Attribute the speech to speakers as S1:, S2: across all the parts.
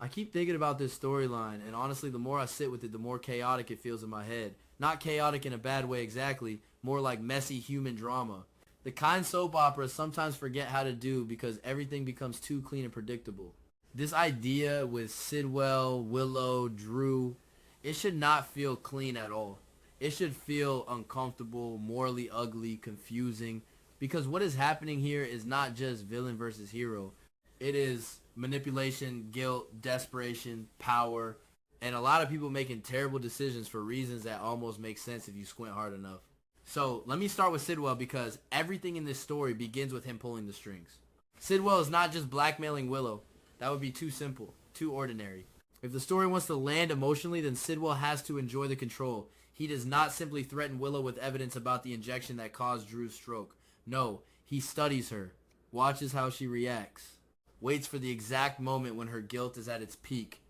S1: I keep thinking about this storyline, and honestly, the more I sit with it, the more chaotic it feels in my head. Not chaotic in a bad way exactly, more like messy human drama. The kind soap operas sometimes forget how to do because everything becomes too clean and predictable. This idea with Sidwell, Willow, Drew, it should not feel clean at all. It should feel uncomfortable, morally ugly, confusing, because what is happening here is not just villain versus hero. It is manipulation, guilt, desperation, power, and a lot of people making terrible decisions for reasons that almost make sense if you squint hard enough. So let me start with Sidwell because everything in this story begins with him pulling the strings. Sidwell is not just blackmailing Willow. That would be too simple, too ordinary. If the story wants to land emotionally, then Sidwell has to enjoy the control. He does not simply threaten Willow with evidence about the injection that caused Drew's stroke. No, he studies her, watches how she reacts, waits for the exact moment when her guilt is at its peak.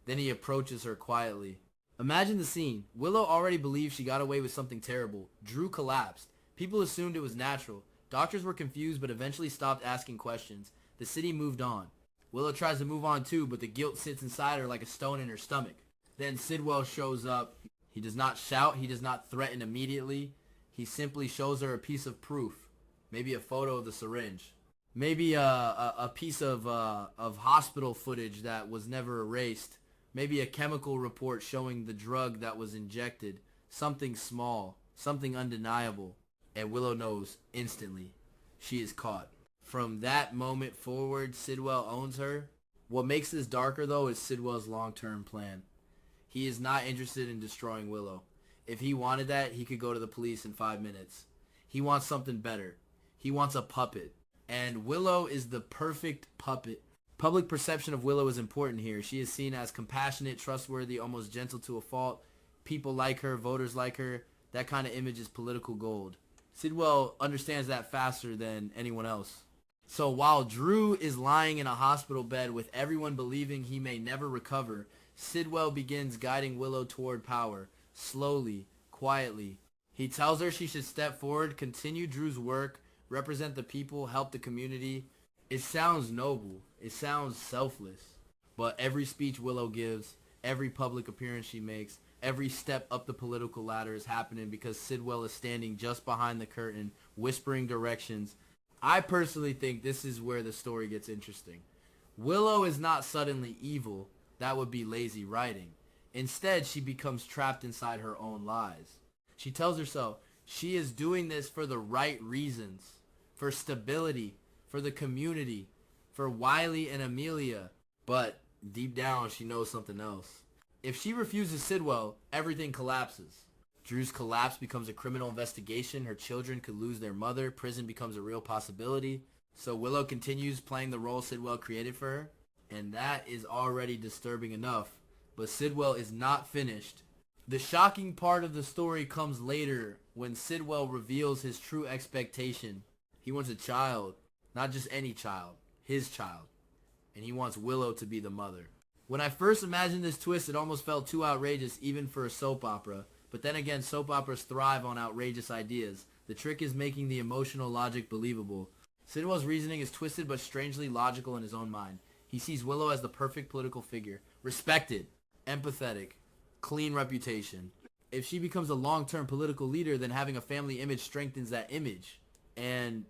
S1: Then he approaches her quietly. Imagine the scene. Willow already believed she got away with something terrible. Drew collapsed. People assumed it was natural. Doctors were confused but eventually stopped asking questions. The city moved on. Willow tries to move on too, but the guilt sits inside her like a stone in her stomach. Then Sidwell shows up. He does not shout. He does not threaten immediately. He simply shows her a piece of proof. Maybe a photo of the syringe. Maybe a piece of hospital footage that was never erased. Maybe a chemical report showing the drug that was injected. Something small. Something undeniable. And Willow knows instantly. She is caught. From that moment forward, Sidwell owns her. What makes this darker though is Sidwell's long-term plan. He is not interested in destroying Willow. If he wanted that, he could go to the police in 5 minutes. He wants something better. He wants a puppet. And Willow is the perfect puppet. Public perception of Willow is important here. She is seen as compassionate, trustworthy, almost gentle to a fault. People like her, voters like her. That kind of image is political gold. Sidwell understands that faster than anyone else. So while Drew is lying in a hospital bed with everyone believing he may never recover, Sidwell begins guiding Willow toward power, slowly, quietly. He tells her she should step forward, continue Drew's work, represent the people, help the community. It sounds noble. It sounds selfless. But every speech Willow gives, every public appearance she makes, every step up the political ladder is happening because Sidwell is standing just behind the curtain, whispering directions. I personally think this is where the story gets interesting. Willow is not suddenly evil. That would be lazy writing. Instead, she becomes trapped inside her own lies. She tells herself she is doing this for the right reasons. For stability, for the community, for Wiley and Amelia. But deep down, she knows something else. If she refuses Sidwell, everything collapses. Drew's collapse becomes a criminal investigation. Her children could lose their mother. Prison becomes a real possibility. So Willow continues playing the role Sidwell created for her. And that is already disturbing enough. But Sidwell is not finished. The shocking part of the story comes later when Sidwell reveals his true expectation. He wants a child. Not just any child. His child. And he wants Willow to be the mother. When I first imagined this twist, it almost felt too outrageous even for a soap opera. But then again, soap operas thrive on outrageous ideas. The trick is making the emotional logic believable. Sidwell's reasoning is twisted but strangely logical in his own mind. He sees Willow as the perfect political figure. Respected. Empathetic. Clean reputation. If she becomes a long-term political leader, then having a family image strengthens that image. And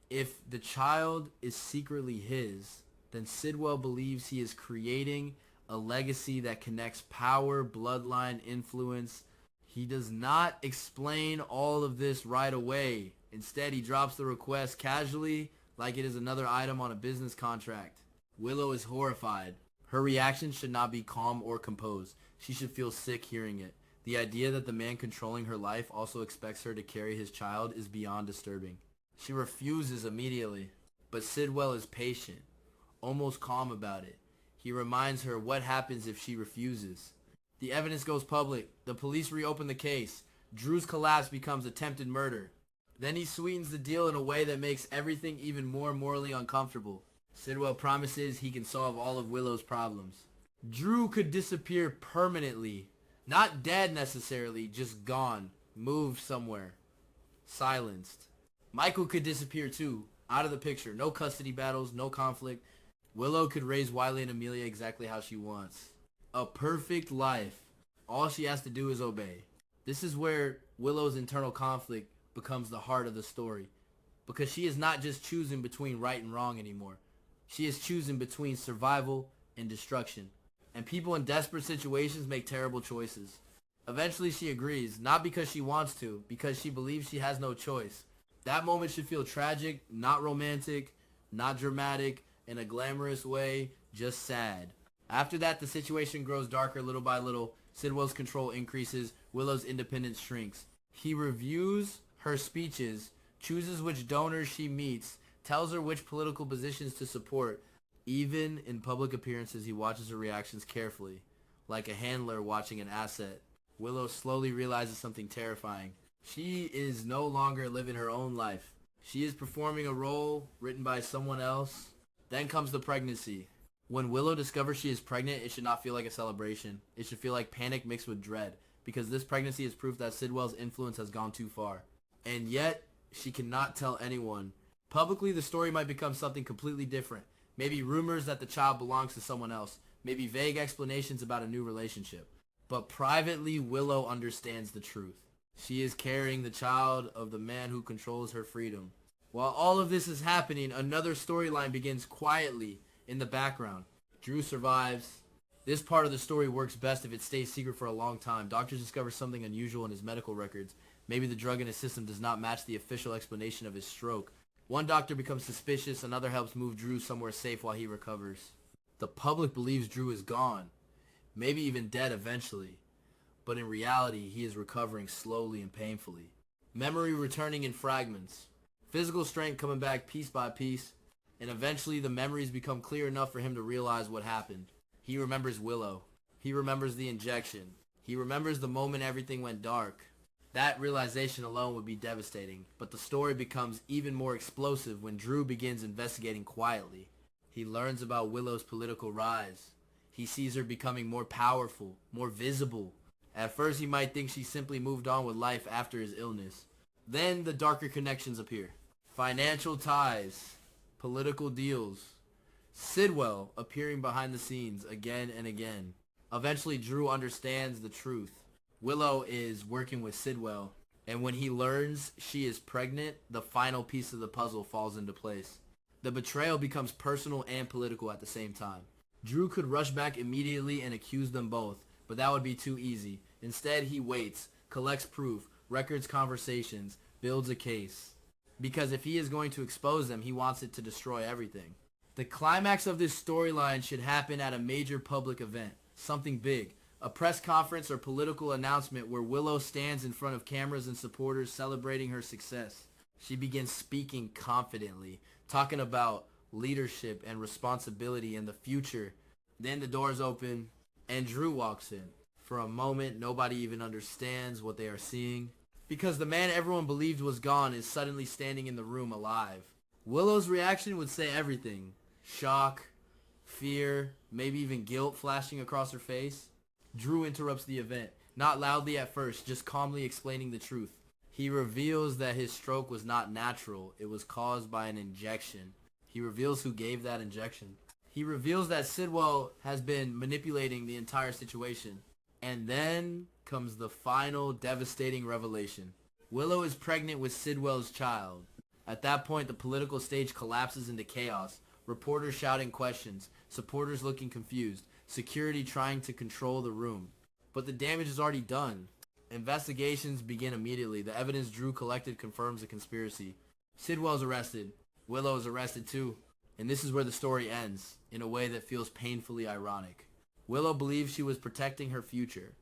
S1: if the child is secretly his, then Sidwell believes he is creating a legacy that connects power, bloodline, influence. He does not explain all of this right away. Instead, he drops the request casually, like it is another item on a business contract. Willow is horrified. Her reaction should not be calm or composed. She should feel sick hearing it. The idea that the man controlling her life also expects her to carry his child is beyond disturbing. She refuses immediately, but Sidwell is patient, almost calm about it. He reminds her what happens if she refuses. The evidence goes public. The police reopen the case. Drew's collapse becomes attempted murder. Then he sweetens the deal in a way that makes everything even more morally uncomfortable. Sidwell promises he can solve all of Willow's problems. Drew could disappear permanently. Not dead necessarily, just gone. Moved somewhere. Silenced. Michael could disappear too. Out of the picture. No custody battles, no conflict. Willow could raise Wiley and Amelia exactly how she wants. A perfect life. All she has to do is obey. This is where Willow's internal conflict becomes the heart of the story. Because she is not just choosing between right and wrong anymore. She is choosing between survival and destruction. And people in desperate situations make terrible choices. Eventually she agrees, not because she wants to, because she believes she has no choice. That moment should feel tragic, not romantic, not dramatic, in a glamorous way, just sad. After that, the situation grows darker little by little. Sidwell's control increases, Willow's independence shrinks. He reviews her speeches, chooses which donors she meets, tells her which political positions to support. Even in public appearances, he watches her reactions carefully, like a handler watching an asset. Willow slowly realizes something terrifying. She is no longer living her own life. She is performing a role written by someone else. Then comes the pregnancy. When Willow discovers she is pregnant, it should not feel like a celebration. It should feel like panic mixed with dread, because this pregnancy is proof that Sidwell's influence has gone too far. And yet, she cannot tell anyone. Publicly, the story might become something completely different. Maybe rumors that the child belongs to someone else. Maybe vague explanations about a new relationship. But privately, Willow understands the truth. She is carrying the child of the man who controls her freedom. While all of this is happening, another storyline begins quietly in the background. Drew survives. This part of the story works best if it stays secret for a long time. Doctors discover something unusual in his medical records. Maybe the drug in his system does not match the official explanation of his stroke. One doctor becomes suspicious, another helps move Drew somewhere safe while he recovers. The public believes Drew is gone, maybe even dead eventually. But in reality, he is recovering slowly and painfully. Memory returning in fragments. Physical strength coming back piece by piece. And eventually the memories become clear enough for him to realize what happened. He remembers Willow. He remembers the injection. He remembers the moment everything went dark. That realization alone would be devastating, but the story becomes even more explosive when Drew begins investigating quietly. He learns about Willow's political rise. He sees her becoming more powerful, more visible. At first he might think she simply moved on with life after his illness. Then the darker connections appear. Financial ties, political deals, Sidwell appearing behind the scenes again and again. Eventually Drew understands the truth. Willow is working with Sidwell, and when he learns she is pregnant, the final piece of the puzzle falls into place. The betrayal becomes personal and political at the same time. Drew could rush back immediately and accuse them both, but that would be too easy. Instead, he waits, collects proof, records conversations, builds a case. Because if he is going to expose them, he wants it to destroy everything. The climax of this storyline should happen at a major public event, something big. A press conference or political announcement where Willow stands in front of cameras and supporters celebrating her success. She begins speaking confidently, talking about leadership and responsibility in the future. Then the doors open and Drew walks in. For a moment, nobody even understands what they are seeing, because the man everyone believed was gone is suddenly standing in the room alive. Willow's reaction would say everything. Shock, fear, maybe even guilt flashing across her face. Drew interrupts the event, not loudly at first, just calmly explaining the truth. He reveals that his stroke was not natural. It was caused by an injection. He reveals who gave that injection. He reveals that Sidwell has been manipulating the entire situation. And then comes the final devastating revelation. Willow is pregnant with Sidwell's child. At that point, the political stage collapses into chaos. Reporters shouting questions, supporters looking confused, security trying to control the room. But the damage is already done. Investigations begin immediately. The evidence Drew collected confirms the conspiracy. Sidwell's arrested. Willow is arrested too. And this is where the story ends, in a way that feels painfully ironic. Willow believes she was protecting her future,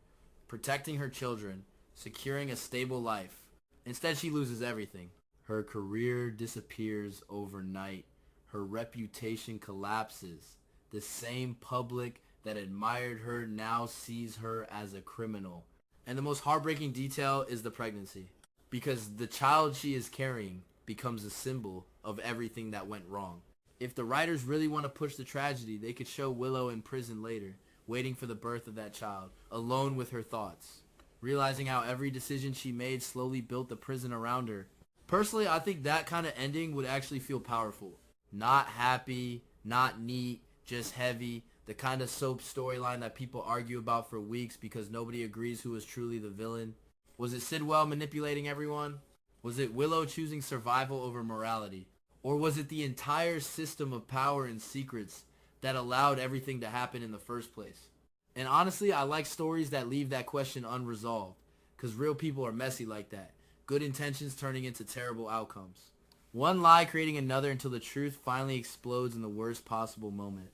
S1: protecting her children, securing a stable life. Instead, she loses everything. Her career disappears overnight. Her reputation collapses. The same public that admired her now sees her as a criminal. And the most heartbreaking detail is the pregnancy, because the child she is carrying becomes a symbol of everything that went wrong. If the writers really want to push the tragedy, they could show Willow in prison later, waiting for the birth of that child, alone with her thoughts, realizing how every decision she made slowly built the prison around her. Personally, I think that kind of ending would actually feel powerful. Not happy, not neat, just heavy, the kind of soap storyline that people argue about for weeks because nobody agrees who was truly the villain? Was it Sidwell manipulating everyone? Was it Willow choosing survival over morality? Or was it the entire system of power and secrets that allowed everything to happen in the first place? And honestly, I like stories that leave that question unresolved, because real people are messy like that. Good intentions turning into terrible outcomes. One lie creating another until the truth finally explodes in the worst possible moment.